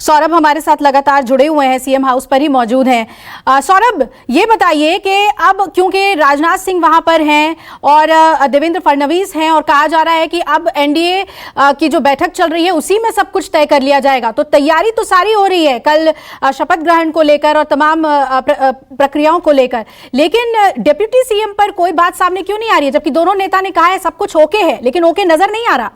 सौरभ हमारे साथ लगातार जुड़े हुए हैं, सीएम हाउस पर ही मौजूद हैं। सौरभ, ये बताइए कि अब क्योंकि राजनाथ सिंह वहां पर हैं और देवेंद्र फडणवीस हैं और कहा जा रहा है कि अब एनडीए की जो बैठक चल रही है उसी में सब कुछ तय कर लिया जाएगा, तो तैयारी तो सारी हो रही है कल शपथ ग्रहण को लेकर और तमाम प्रक्रियाओं को लेकर, लेकिन डिप्टी सीएम पर कोई बात सामने क्यों नहीं आ रही है, जबकि दोनों नेता ने कहा है सब कुछ ओके है, लेकिन ओके नजर नहीं आ रहा।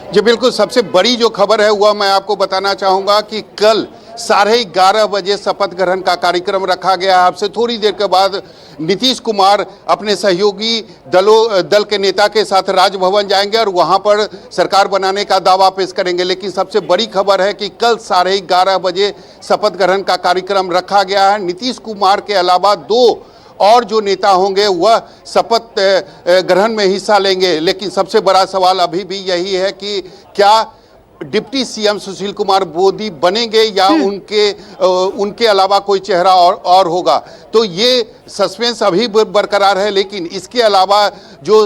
जी बिल्कुल, सबसे बड़ी जो खबर है वह मैं आपको बताना चाहूंगा कि कल 11:30 बजे शपथ ग्रहण का कार्यक्रम रखा गया है। आपसे थोड़ी देर के बाद नीतीश कुमार अपने सहयोगी दल के नेता के साथ राजभवन जाएंगे और वहां पर सरकार बनाने का दावा पेश करेंगे। लेकिन सबसे बड़ी खबर है कि कल 11:30 बजे शपथ ग्रहण का कार्यक्रम रखा गया है। नीतीश कुमार के अलावा 2 और जो नेता होंगे वह शपथ ग्रहण में हिस्सा लेंगे। लेकिन सबसे बड़ा सवाल अभी भी यही है कि क्या डिप्टी सीएम सुशील कुमार मोदी बनेंगे या उनके अलावा कोई चेहरा और होगा, तो ये सस्पेंस अभी बरकरार है। लेकिन इसके अलावा जो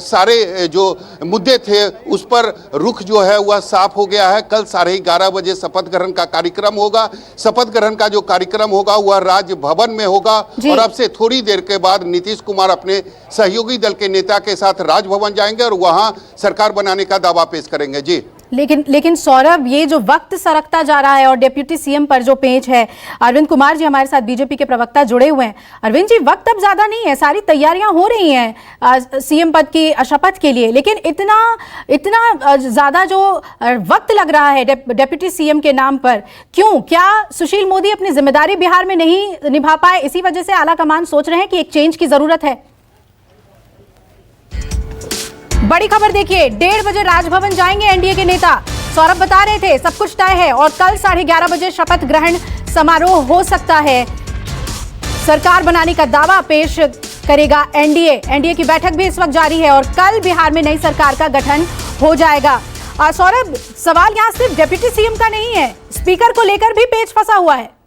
सारे जो मुद्दे थे उस पर रुख जो है वह साफ हो गया है। कल 11:30 बजे शपथ ग्रहण का कार्यक्रम होगा। शपथ ग्रहण का जो कार्यक्रम होगा वह राजभवन में होगा और अब से थोड़ी देर के बाद नीतीश कुमार अपने सहयोगी दल के नेता के साथ राजभवन जाएंगे और वहां सरकार बनाने का दावा पेश करेंगे। जी लेकिन सौरभ, ये जो वक्त सरकता जा रहा है और डिप्टी सीएम पर जो पेच है, अरविंद कुमार जी हमारे साथ बीजेपी के प्रवक्ता जुड़े हुए हैं। अरविंद जी, वक्त अब ज्यादा नहीं है, सारी तैयारियां हो रही हैं सीएम पद की शपथ के लिए, लेकिन इतना ज्यादा जो वक्त लग रहा है डिप्टी सीएम के नाम पर, क्यों? क्या सुशील मोदी अपनी जिम्मेदारी बिहार में नहीं निभा पाए, इसी वजह से आला कमान सोच रहे हैं कि एक चेंज की जरूरत है? बड़ी खबर देखिए, 1:30 बजे राजभवन जाएंगे एनडीए के नेता। सौरभ बता रहे थे सब कुछ तय है और कल 11:30 बजे शपथ ग्रहण समारोह हो सकता है। सरकार बनाने का दावा पेश करेगा एनडीए की बैठक भी इस वक्त जारी है और कल बिहार में नई सरकार का गठन हो जाएगा। सौरभ, सवाल यहां सिर्फ डिप्टी सीएम का नहीं है, स्पीकर को लेकर भी पेच फंसा हुआ है।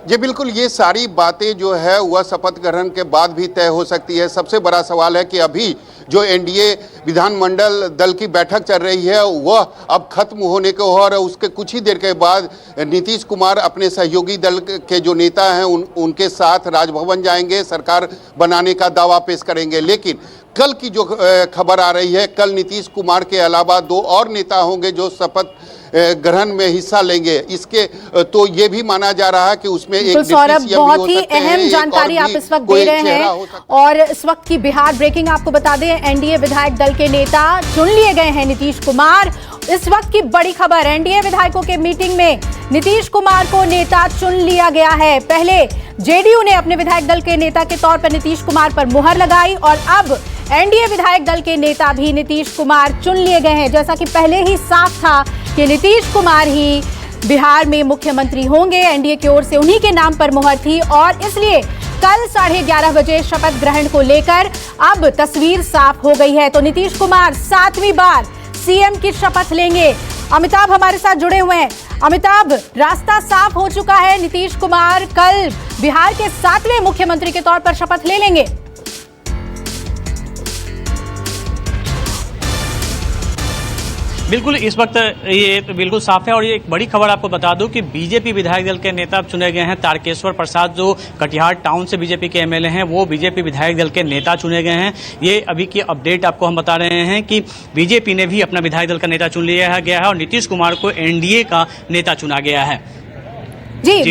जी बिल्कुल, ये सारी बातें जो है वह शपथ ग्रहण के बाद भी तय हो सकती है। सबसे बड़ा सवाल है कि अभी जो एनडीए विधानमंडल दल की बैठक चल रही है वह अब खत्म होने को और उसके कुछ ही देर के बाद नीतीश कुमार अपने सहयोगी दल के जो नेता हैं उनके साथ राजभवन जाएंगे, सरकार बनाने का दावा पेश करेंगे। लेकिन कल की जो खबर आ रही है, कल नीतीश कुमार के अलावा 2 और नेता होंगे जो शपथ ग्रहण में हिस्सा लेंगे। इसके तो ये भी माना जा रहा है कि उसमें एक सौरभ, बहुत ही अहम जानकारी आप इस वक्त दे रहे हैं और इस वक्त की बिहार ब्रेकिंग आपको बता दें, एनडीए विधायक दल के नेता चुन लिए गए हैं नीतीश कुमार। इस वक्त की बड़ी खबर, एनडीए विधायकों के मीटिंग में नीतीश कुमार को नेता चुन लिया गया है। पहले जेडीयू ने अपने विधायक दल के नेता के तौर पर नीतीश कुमार पर मुहर लगाई और अब एनडीए विधायक दल के नेता भी नीतीश कुमार चुन लिए गए हैं। जैसा कि पहले ही साफ था कि नीतीश कुमार ही बिहार में मुख्यमंत्री होंगे, एनडीए की ओर से उन्हीं के नाम पर मुहर थी और इसलिए कल 11:30 बजे शपथ ग्रहण को लेकर अब तस्वीर साफ हो गई है। तो नीतीश कुमार 7वीं बार सीएम की शपथ लेंगे। अमिताभ हमारे साथ जुड़े हुए हैं। अमिताभ, रास्ता साफ हो चुका है, नीतीश कुमार कल बिहार के 7वें मुख्यमंत्री के तौर पर शपथ ले लेंगे। बिल्कुल, इस वक्त ये तो बिल्कुल साफ है और ये एक बड़ी खबर आपको बता दूं कि बीजेपी विधायक दल के नेता चुने गए हैं। तारकेश्वर प्रसाद जो कटिहार टाउन से बीजेपी के एमएलए हैं, वो बीजेपी विधायक दल के नेता चुने गए हैं। ये अभी की अपडेट आपको हम बता रहे हैं कि बीजेपी ने भी अपना विधायक दल का नेता चुन लिया गया है और नीतीश कुमार को एनडीए का नेता चुना गया है। जी।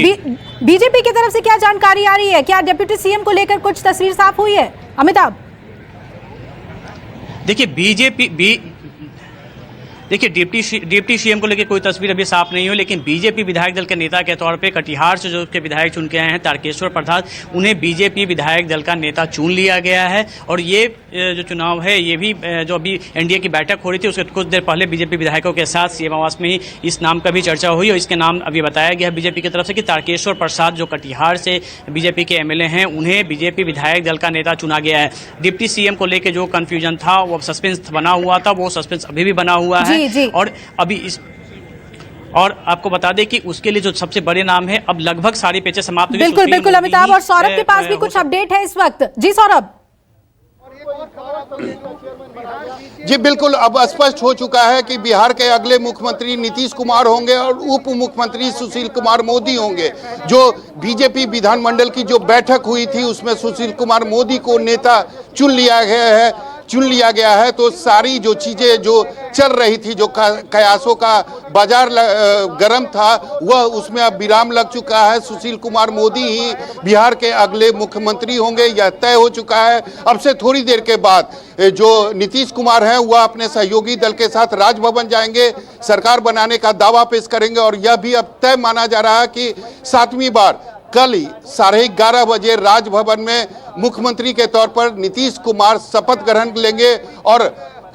बीजेपी की तरफ से क्या जानकारी आ रही है? क्या डिप्टी सीएम को लेकर कुछ तस्वीर साफ हुई है? अमिताभ, देखिए डिप्टी सीएम को लेकर कोई तस्वीर अभी साफ नहीं हुई, लेकिन बीजेपी विधायक दल के नेता के तौर पे कटिहार से जो के विधायक चुन के आए हैं तारकेश्वर प्रसाद, उन्हें बीजेपी विधायक दल का नेता चुन लिया गया है। और ये जो चुनाव है ये भी जो अभी एनडीए की बैठक हो रही थी उसके कुछ देर पहले बीजेपी विधायकों के साथ सीएम आवास में ही इस नाम का भी चर्चा हुई और इसके नाम अभी बताया गया है बीजेपी की तरफ से कि तारकेश्वर प्रसाद जो कटिहार से बीजेपी के एमएलए हैं उन्हें बीजेपी विधायक दल का नेता चुना गया है। डिप्टी सीएम को लेकर जो कंफ्यूजन था, वो सस्पेंस बना हुआ था, वो सस्पेंस अभी भी बना हुआ है। और अभी इस और आपको बता दें कि उसके लिए जो सबसे बड़े नाम है, अब लगभग सारी पेचें समाप्त हुई। बिल्कुल अमिताभ, और सौरभ के पास भी कुछ अपडेट है इस वक्त। जी सौरभ। जी बिल्कुल, अब स्पष्ट हो चुका है कि बिहार के अगले मुख्यमंत्री नीतीश कुमार होंगे और उप मुख्यमंत्री सुशील कुमार मोदी होंगे। जो बीजेपी विधानमंडल की जो बैठक हुई थी उसमें सुशील कुमार मोदी को नेता चुन लिया गया है। तो सारी जो चीजें जो चल रही थी, जो कयासों का बाजार गर्म था, वह उसमें अब विराम लग चुका है। सुशील कुमार मोदी ही बिहार के अगले मुख्यमंत्री होंगे, यह तय हो चुका है। अब से थोड़ी देर के बाद जो नीतीश कुमार हैं वह अपने सहयोगी दल के साथ राजभवन जाएंगे, सरकार बनाने का दावा पेश करेंगे। और यह भी अब तय माना जा रहा है कि 7वीं बार कल ही 11:30 बजे राजभवन में मुख्यमंत्री के तौर पर नीतीश कुमार शपथ ग्रहण लेंगे और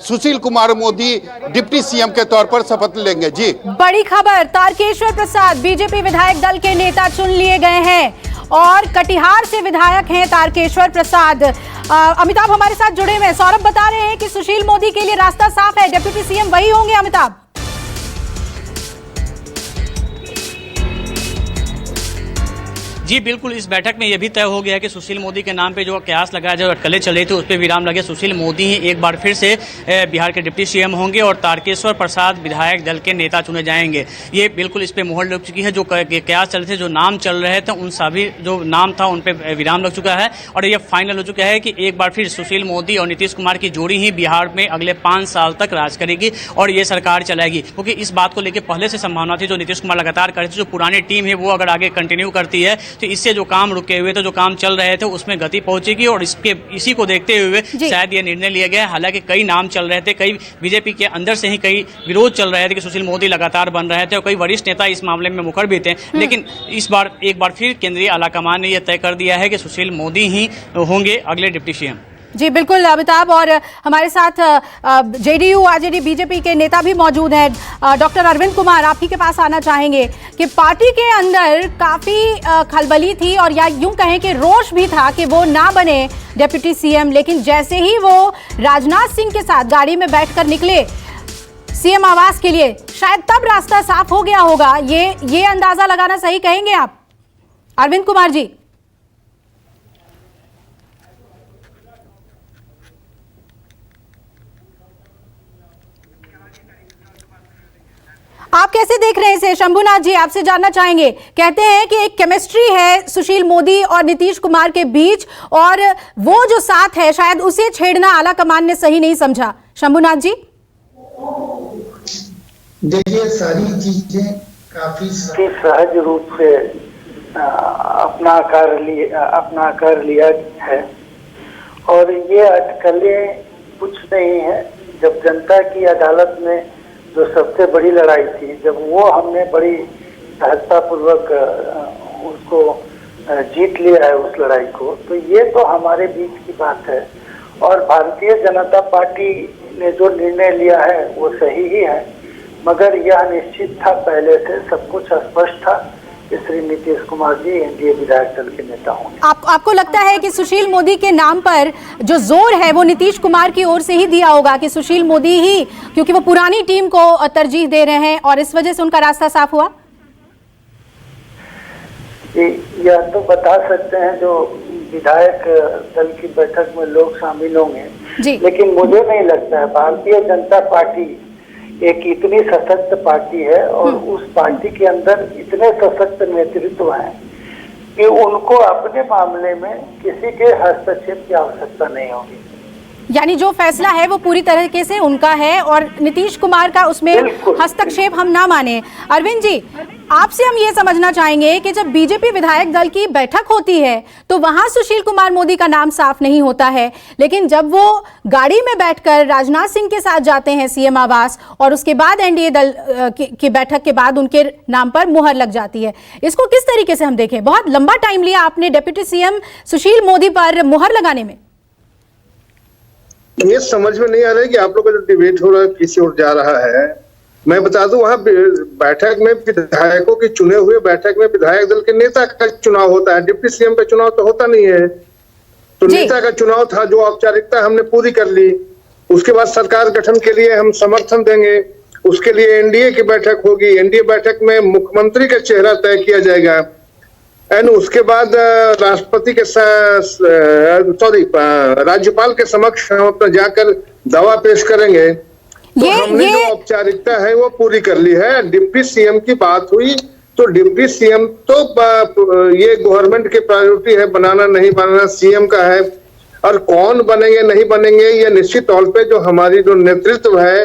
सुशील कुमार मोदी डिप्टी सीएम के तौर पर शपथ लेंगे। जी बड़ी खबर, तारकेश्वर प्रसाद बीजेपी विधायक दल के नेता चुन लिए गए हैं और कटिहार से विधायक हैं तारकेश्वर प्रसाद। अमिताभ हमारे साथ जुड़े हुए हैं। सौरभ बता रहे हैं कि सुशील मोदी के लिए रास्ता साफ है, डिप्टी सीएम वही होंगे। अमिताभ जी बिल्कुल, इस बैठक में यह भी तय हो गया है कि सुशील मोदी के नाम पे जो कयास लगाया जाए, अटकलें चल रही थी, उस पर विराम लगे। सुशील मोदी ही एक बार फिर से बिहार के डिप्टी सीएम होंगे और तारकेश्वर प्रसाद विधायक दल के नेता चुने जाएंगे। ये बिल्कुल इस पे मुहर लग चुकी है। जो कयास चल रहे थे, जो नाम चल रहे थे, उन सभी जो नाम था उन पे विराम लग चुका है और यह फाइनल हो चुका है कि एक बार फिर सुशील मोदी और नीतीश कुमार की जोड़ी ही बिहार में अगले 5 साल तक राज करेगी और ये सरकार चलाएगी। क्योंकि इस बात को लेकर पहले से संभावना थी, जो नीतीश कुमार लगातार कर रहे थे, जो पुरानी टीम है वो अगर आगे कंटिन्यू करती है तो इससे जो काम रुके हुए थे, जो काम चल रहे थे, उसमें गति पहुंचेगी। और इसी को देखते हुए शायद ये निर्णय लिया गया। हालांकि कई नाम चल रहे थे, कई बीजेपी के अंदर से ही कई विरोध चल रहे थे कि सुशील मोदी लगातार बन रहे थे और कई वरिष्ठ नेता इस मामले में मुखर भी थे। लेकिन इस बार एक बार फिर केंद्रीय आलाकमान ने यह तय कर दिया है कि सुशील मोदी ही होंगे अगले डिप्टी सीएम। जी बिल्कुल अमिताभ, और हमारे साथ जेडीयू आरजेडी बीजेपी के नेता भी मौजूद हैं। डॉक्टर अरविंद कुमार, आप ही के पास आना चाहेंगे कि पार्टी के अंदर काफी खलबली थी और या यूं कहें कि रोष भी था कि वो ना बने डिप्टी सीएम, लेकिन जैसे ही वो राजनाथ सिंह के साथ गाड़ी में बैठकर निकले सीएम आवास के लिए, शायद तब रास्ता साफ हो गया होगा। ये अंदाजा लगाना सही कहेंगे आप अरविंद कुमार जी? आप कैसे देख रहे हैं इसे? शंभुनाथ जी, आपसे जानना चाहेंगे। कहते हैं कि एक केमिस्ट्री है सुशील मोदी और नीतीश कुमार के बीच और वो जो साथ है शायद उसे छेड़ना आला कमान ने सही नहीं समझा। शंभुनाथ जी देखिए, सारी चीजें काफी सहज रूप से अपना कर लिया है और ये अटकलें कुछ नहीं है। जब जनता की अदालत में जो सबसे बड़ी लड़ाई थी, जब वो हमने बड़ी सहजतापूर्वक उसको जीत लिया है उस लड़ाई को, तो ये तो हमारे बीच की बात है। और भारतीय जनता पार्टी ने जो निर्णय लिया है वो सही ही है, मगर यह निश्चित था, पहले से सब कुछ स्पष्ट था कि श्री नीतीश कुमार जी एनडीए विधायक दल के नेता होंगे। आपको लगता है कि सुशील मोदी के नाम पर जो जोर है वो नीतीश कुमार की ओर से ही दिया होगा कि सुशील मोदी ही, क्योंकि वो पुरानी टीम को तरजीह दे रहे हैं और इस वजह से उनका रास्ता साफ हुआ? यह तो बता सकते हैं जो विधायक दल की बैठक में लोग शामिल होंगे, लेकिन मुझे नहीं लगता है। भारतीय जनता पार्टी एक इतनी सशक्त पार्टी है और उस पार्टी के अंदर इतने सशक्त नेतृत्व हैं कि उनको अपने मामले में किसी के हस्तक्षेप की आवश्यकता नहीं होगी। यानी जो फैसला है वो पूरी तरीके से उनका है और नीतीश कुमार का उसमें हस्तक्षेप हम ना माने। अरविंद जी, आपसे हम ये समझना चाहेंगे कि जब बीजेपी विधायक दल की बैठक होती है तो वहां सुशील कुमार मोदी का नाम साफ नहीं होता है, लेकिन जब वो गाड़ी में बैठकर राजनाथ सिंह के साथ जाते हैं सीएम आवास और उसके बाद एनडीए दल की बैठक के बाद उनके नाम पर मुहर लग जाती है, इसको किस तरीके से हम देखें? बहुत लंबा टाइम लिया आपने डिप्टी सीएम सुशील मोदी पर मुहर लगाने में। ये समझ में नहीं आ रहा है कि आप लोग का जो डिबेट हो रहा है किसी ओर जा रहा है। मैं बता दूं, वहां बैठक में विधायकों की चुने हुए बैठक में विधायक दल के नेता का चुनाव होता है, डिप्टी सीएम का चुनाव तो होता नहीं है। तो नेता का चुनाव था, जो औपचारिकता हमने पूरी कर ली। उसके बाद सरकार गठन के लिए हम समर्थन देंगे, उसके लिए एनडीए की बैठक होगी। एनडीए बैठक में मुख्यमंत्री का चेहरा तय किया जाएगा। एंड उसके बाद राष्ट्रपति के राज्यपाल के समक्ष हम अपना जाकर दावा पेश करेंगे। तो हमने जो औपचारिकता है वो पूरी कर ली है। डिप्टी सीएम की बात हुई तो डिप्टी सीएम तो ये गवर्नमेंट की प्रायोरिटी है, बनाना नहीं बनाना सीएम का है, और कौन बनेंगे नहीं बनेंगे ये निश्चित तौर पे जो हमारी जो नेतृत्व है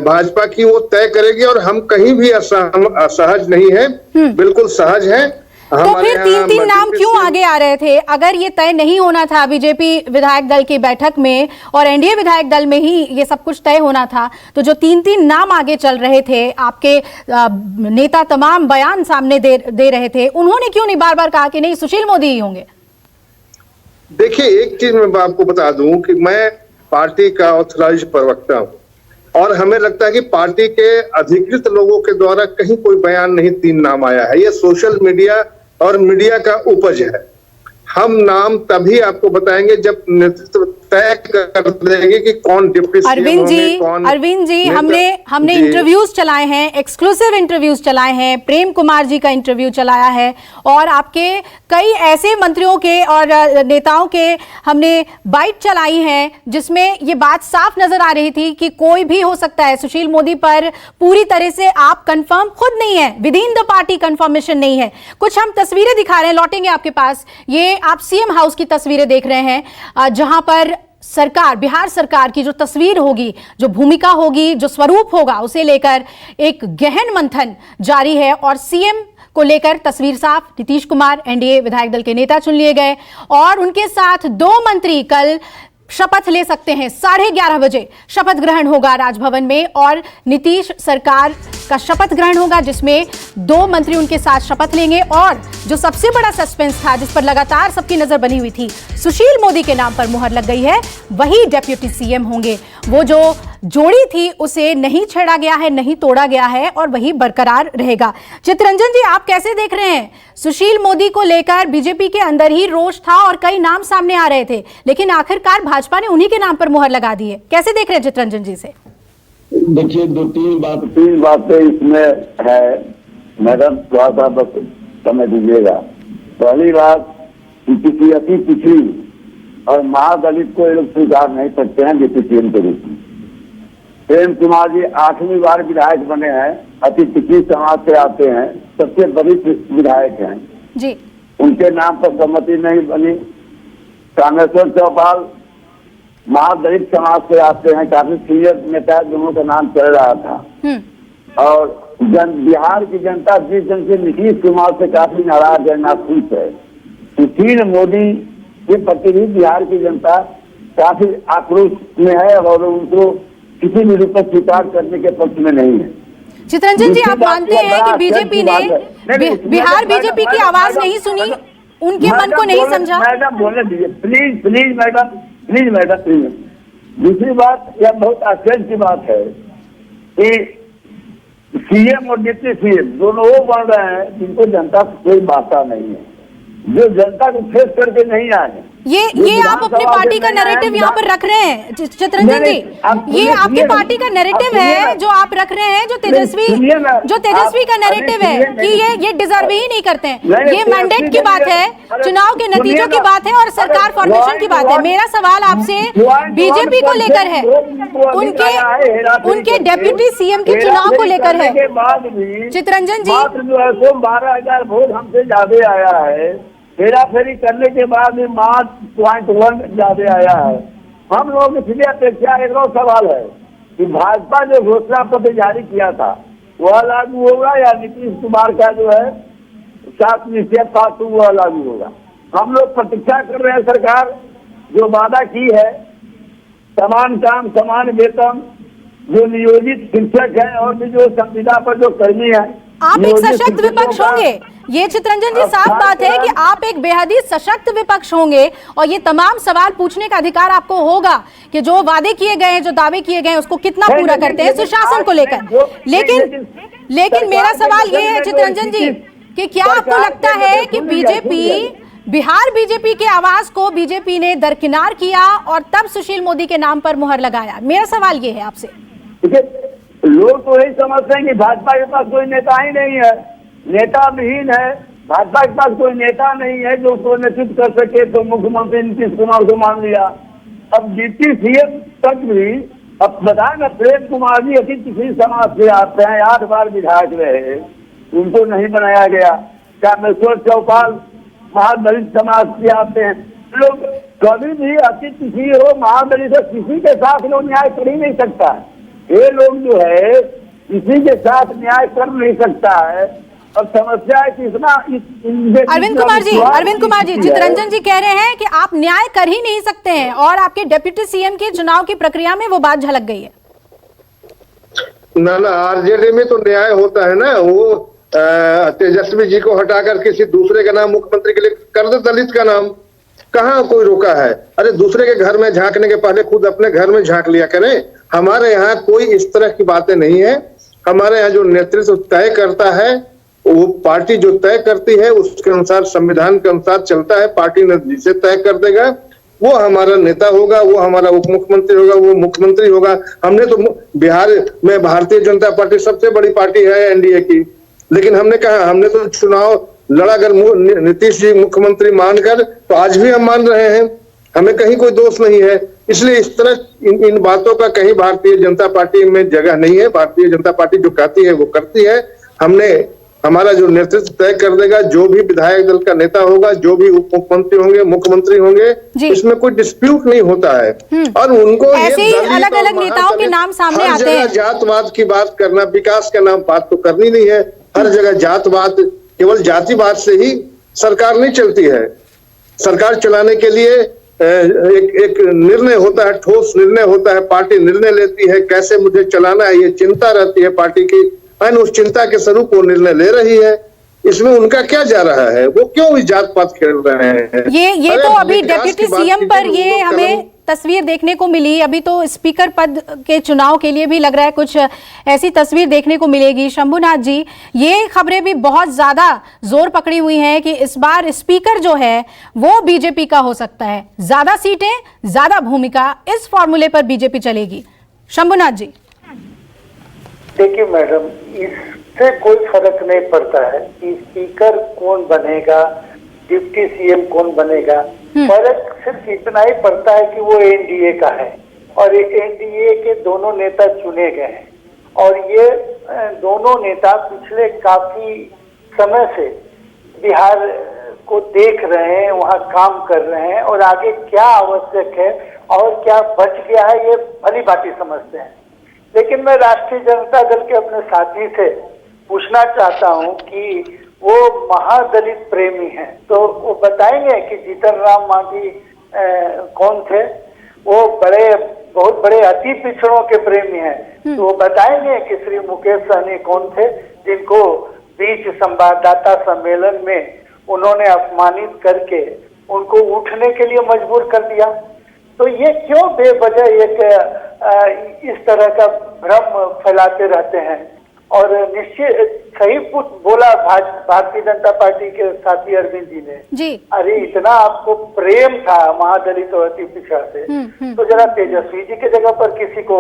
भाजपा की वो तय करेगी। और हम कहीं भी असहज नहीं है, बिल्कुल सहज है। तो फिर तीन नाम क्यों आगे आ रहे थे? अगर ये तय नहीं होना था बीजेपी विधायक दल की बैठक में और एनडीए विधायक दल में ही ये सब कुछ तय होना था, तो जो तीन नाम आगे चल रहे थे, आपके नेता तमाम बयान सामने दे रहे थे, उन्होंने क्यों नहीं बार बार कहा कि नहीं सुशील मोदी ही होंगे? देखिए, एक चीज मैं आपको बता दूं कि मैं पार्टी का ऑथराइज प्रवक्ता हूं और हमें लगता है कि पार्टी के अधिकृत लोगों के द्वारा कहीं कोई बयान नहीं 3 नाम आया है। ये सोशल मीडिया और मीडिया का उपज है। हम नाम तभी आपको बताएंगे जब नेतृत्व तय कर देंगे कि कौन डिप्टी सीएम होंगे। अरविंद जी, हमने इंटरव्यूज चलाए हैं, एक्सक्लूसिव इंटरव्यूज चलाए हैं, प्रेम कुमार जी का इंटरव्यू चलाया है और आपके कई ऐसे मंत्रियों के और नेताओं के हमने बाइट चलाई हैं जिसमें ये बात साफ नजर आ रही थी कि कोई भी हो सकता है। सुशील मोदी पर पूरी तरह से आप कंफर्म खुद नहीं है, with in the party confirmation नहीं है। कुछ हम तस्वीरें दिखा रहे हैं, लौटेंगे आपके पास। ये आप सीएम हाउस की तस्वीरें देख रहे हैं जहां पर सरकार, बिहार सरकार की जो तस्वीर होगी, जो भूमिका होगी, जो स्वरूप होगा, उसे लेकर एक गहन मंथन जारी है और सीएम को लेकर तस्वीर साफ। नीतीश कुमार एनडीए विधायक दल के नेता चुन लिए गए और उनके साथ 2 मंत्री कल शपथ ले सकते हैं। 11:30 बजे शपथ ग्रहण होगा राजभवन में और नीतीश सरकार का शपथ ग्रहण होगा जिसमें 2 मंत्री उनके साथ शपथ लेंगे। और जो सबसे बड़ा सस्पेंस था, जिस पर लगातार सबकी नजर बनी हुई थी, सुशील मोदी के नाम पर मुहर लग गई है, वही डेप्यूटी सीएम होंगे। वो जो जोड़ी थी उसे नहीं छेड़ा गया है, नहीं तोड़ा गया है और वही बरकरार रहेगा। चितरंजन जी, आप कैसे देख रहे हैं? सुशील मोदी को लेकर बीजेपी के अंदर ही रोष था और कई नाम सामने आ रहे थे, लेकिन आखिरकार भाजपा ने उन्हीं के नाम पर मुहर लगा दी है। कैसे देख रहे हैं चितरंजन जी से? देखिए, 3 बातें इसमें है मैडम, थोड़ा सा बस समय दीजिएगा। पहली बात, किसी अति पिछड़ी और महादलित को ये लोग स्वीकार नहीं करते हैं डिप्टी सीएम के रूप में। प्रेम कुमार जी 8वीं बार विधायक बने हैं, अति पिछड़ी समाज से आते हैं, सबसे वरिष्ठ विधायक हैं जी। उनके नाम पर सहमति नहीं बनी। कामेश्वर चौपाल महादलित समाज से आते हैं, काफी सीनियर नेता, दोनों का नाम चल रहा था। और बिहार की जनता जिस जन से नीतीश कुमार से काफी नाराज है, नाखुश है, सुशील मोदी के प्रति भी बिहार की जनता काफी आक्रोश में है और उनको किसी भी रूप में स्वीकार करने के पक्ष में नहीं है। चितरंजन जी, आप मानते हैं कि बीजेपी ने बिहार बीजेपी की आवाज नहीं सुनी, उनके मन को नहीं समझा? मैडम बोलने दीजिए प्लीज मैडम। दूसरी बात, यह बहुत आश्चर्य की बात है कि सीएम और डिप्टी सीएम दोनों वो बन रहे हैं जिनको जनता से कोई वास्ता नहीं है, जो जनता को फेस करके नहीं आए। ये आप अपनी पार्टी का नैरेटिव यहाँ पर रख रहे हैं चितरंजन जी, ये आपकी पार्टी का नैरेटिव है जो आप रख रहे हैं, जो तेजस्वी का नैरेटिव है कि ये डिजर्व ही नहीं करते हैं। ये मैंडेट की बात है, चुनाव के नतीजों की बात है और सरकार फॉर्मेशन की बात है। मेरा सवाल आपसे बीजेपी को लेकर है, उनके डेप्यूटी सीएम के चुनाव को लेकर है। चितरंजन जी, 12,000 वोट हमसे ज्यादा आया है, फेरा फेरी करने के बाद भी 5.1 ज्यादा आया है। हम लोग इसलिए अपेक्षा, एक और सवाल है कि भाजपा जो घोषणा पत्र जारी किया था वह लागू होगा या नीतीश कुमार का जो है 7 निश्चय पास वह लागू होगा? हम लोग प्रतीक्षा कर रहे हैं। सरकार जो वादा की है, समान काम समान वेतन, जो नियोजित शिक्षक है और भी जो संविदा पर जो कर्मी है, आप एक सशक्त विपक्ष होंगे। ये चितरंजन जी, साफ बात है कि आप एक बेहद ही सशक्त विपक्ष होंगे और ये तमाम सवाल पूछने का अधिकार आपको होगा कि जो वादे किए गए हैं, जो दावे किए गए हैं, उसको कितना पूरा करते हैं सुशासन को लेकर। लेकिन मेरा सवाल ये है चितरंजन जी कि क्या आपको लगता है कि बिहार बीजेपी के आवाज को बीजेपी ने दरकिनार किया और तब सुशील मोदी के नाम पर मुहर लगाया? मेरा सवाल ये है आपसे। लोग तो यही समझते हैं कि भाजपा के पास कोई नेता ही नहीं है, नेता विहीन है, भाजपा के पास कोई नेता नहीं है जो उसको नेतृत्व कर सके, तो मुख्यमंत्री नीतीश कुमार को मान लिया। अब डिप्टी सीएम तक भी, अब बताए ना, प्रेम कुमार जी अति किसी समाज से आते हैं, 8 बार विधायक रहे, उनको नहीं बनाया गया। कामेश्वर चौपाल महादलित समाज से आते हैं। लोग कभी भी अति किसी हो, महादलित किसी के साथ लोग न्याय कर ही नहीं सकता। ये लोग जो है किसी के साथ न्याय कर नहीं सकता है। अब समस्या है कि इतना अरविंद कुमार जी, चितरंजन जी कह रहे हैं कि आप न्याय कर ही नहीं सकते हैं और आपके डिप्टी सीएम के चुनाव की प्रक्रिया में वो बात झलक गई है। ना आरजेडी में तो न्याय होता है ना, वो तेजस्वी जी को हटाकर किसी दूसरे का नाम मुख्यमंत्री के लिए कर दे, दलित का नाम, कहाँ कोई रोका है? अरे दूसरे के घर में झांकने के पहले खुद अपने घर में झांक लिया करें। हमारे यहाँ कोई इस तरह की बातें नहीं है। हमारे यहाँ जो नेतृत्व तय करता है, वो पार्टी जो तय करती है उसके अनुसार, संविधान के अनुसार चलता है। पार्टी ने जिसे तय कर देगा वो हमारा नेता होगा, वो हमारा उप मुख्यमंत्री होगा, वो मुख्यमंत्री होगा। हमने तो बिहार में भारतीय जनता पार्टी सबसे बड़ी पार्टी है एनडीए की, लेकिन हमने कहा, हमने तो चुनाव लड़ा। अगर नीतीश जी मुख्यमंत्री मानकर, तो आज भी हम मान रहे हैं, हमें कहीं कोई दोष नहीं है। इसलिए इस तरह इन बातों का कहीं भारतीय जनता पार्टी में जगह नहीं है। भारतीय जनता पार्टी जो कहती है वो करती है। हमारा जो नेतृत्व तय कर देगा, जो भी विधायक दल का नेता होगा, जो भी उप मुख्यमंत्री होंगे, मुख्यमंत्री होंगे, इसमें कोई डिस्प्यूट नहीं होता है। और उनको ऐसे ही अलग अलग नेताओं के नाम सामने आते हैं। जातवाद की बात करना, विकास के नाम बात तो करनी नहीं है। हर जगह जातवाद, केवल जातिवाद से ही सरकार नहीं चलती है। सरकार चलाने के लिए एक निर्णय होता है, ठोस निर्णय होता है। पार्टी निर्णय लेती है कैसे मुझे चलाना है, ये चिंता रहती है पार्टी की, और उस चिंता के स्वरूप वो निर्णय ले रही है। इसमें उनका क्या जा रहा है? वो क्यों जात पात खेल रहे हैं? ये तो अभी डिप्टी सीएम पर ये हमें तस्वीर देखने को मिली। अभी तो स्पीकर पद के चुनाव के लिए भी लग रहा है कुछ ऐसी तस्वीर देखने को मिलेगी। शंभुनाथ जी, ये खबरें भी बहुत ज्यादा जोर पकड़ी हुई हैं कि इस बार स्पीकर जो है वो बीजेपी का हो सकता है। ज्यादा सीटें, ज्यादा भूमिका, इस फॉर्मूले पर बीजेपी चलेगी। शंभुनाथ जी, देखिए मैडम, इससे कोई फर्क नहीं पड़ता है कि स्पीकर कौन बनेगा, डिप्टी सीएम कौन बनेगा। फर्क सिर्फ इतना ही पड़ता है कि वो एनडीए का है और एनडीए के दोनों नेता चुने गए हैं और ये दोनों नेता पिछले काफी समय से बिहार को देख रहे हैं, वहाँ काम कर रहे हैं और आगे क्या आवश्यक है और क्या बच गया है ये भली भांति समझते हैं। लेकिन मैं राष्ट्रीय जनता दल के अपने साथी से पूछना चाहता हूं कि वो महादलित प्रेमी हैं, तो वो बताएंगे कि जीतन राम मांझी कौन थे? वो बहुत बड़े अति पिछड़ों के प्रेमी हैं, तो वो बताएंगे कि श्री मुकेश सहनी कौन थे, जिनको बीच संवाददाता सम्मेलन में उन्होंने अपमानित करके उनको उठने के लिए मजबूर कर दिया। तो ये क्यों बेवजह एक इस तरह का भ्रम फैलाते रहते हैं? और निश्चित सही बोला भारतीय जनता पार्टी के साथी अरविंद जी ने जी। अरे इतना आपको प्रेम था महादलित और अति पिछड़ा से, तो जरा तेजस्वी जी के जगह पर किसी को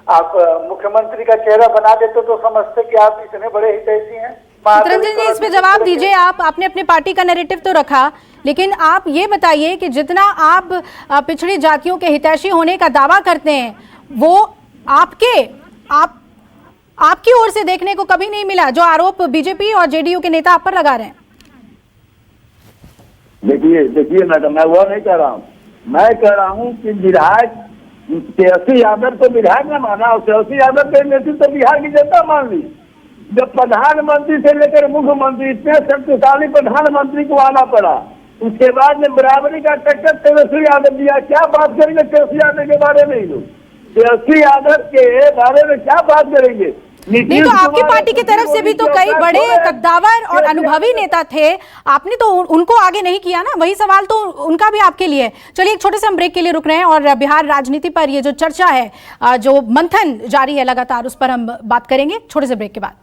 आप मुख्यमंत्री का चेहरा बना देते तो समझते कि आप इतने बड़े हितैषी हैं। चितरंजन जी, इस पे जवाब दीजिए। आपने अपने पार्टी का नैरेटिव तो रखा, लेकिन आप ये बताइए कि जितना आप पिछड़ी जातियों के हितैषी होने का दावा करते हैं, वो आपकी ओर से देखने को कभी नहीं मिला, जो आरोप बीजेपी और जेडीयू के नेता आप पर लगा रहे हैं। देखिए मैडम, मैं वो नहीं कह रहा हूँ। मैं कह रहा हूँ कि विधायक तेजस्वी यादव को विधायक न माना और तेजस्वी यादव के नेतृत्व तो बिहार की जनता मान ली। जब प्रधानमंत्री से लेकर मुख्यमंत्री, इतने शक्तिशाली प्रधानमंत्री को आना पड़ा, उसके बाद में बराबरी का टक्कर तेजस्वी यादव दिया। क्या बात करेंगे तेजस्वी यादव के बारे में? ही लोग तेजस्वी यादव के बारे में क्या बात करेंगे? नहीं तो आपकी पार्टी की तरफ से भी तो कई बड़े कद्दावर और अनुभवी नेता थे, आपने तो उनको आगे नहीं किया ना। वही सवाल तो उनका भी आपके लिए। चलिए एक छोटे से हम ब्रेक के लिए रुक रहे हैं और बिहार राजनीति पर ये जो चर्चा है, जो मंथन जारी है लगातार, उस पर हम बात करेंगे छोटे से ब्रेक के बाद।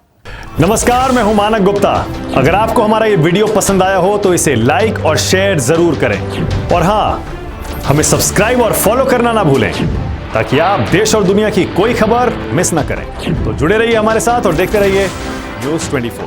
नमस्कार, मैं हूं मानक गुप्ता। अगर आपको हमारा ये वीडियो पसंद आया हो तो इसे लाइक और शेयर जरूर करें और हाँ, हमें सब्सक्राइब और फॉलो करना ना भूलें ताकि आप देश और दुनिया की कोई खबर मिस ना करें। तो जुड़े रहिए हमारे साथ और देखते रहिए न्यूज़ 24।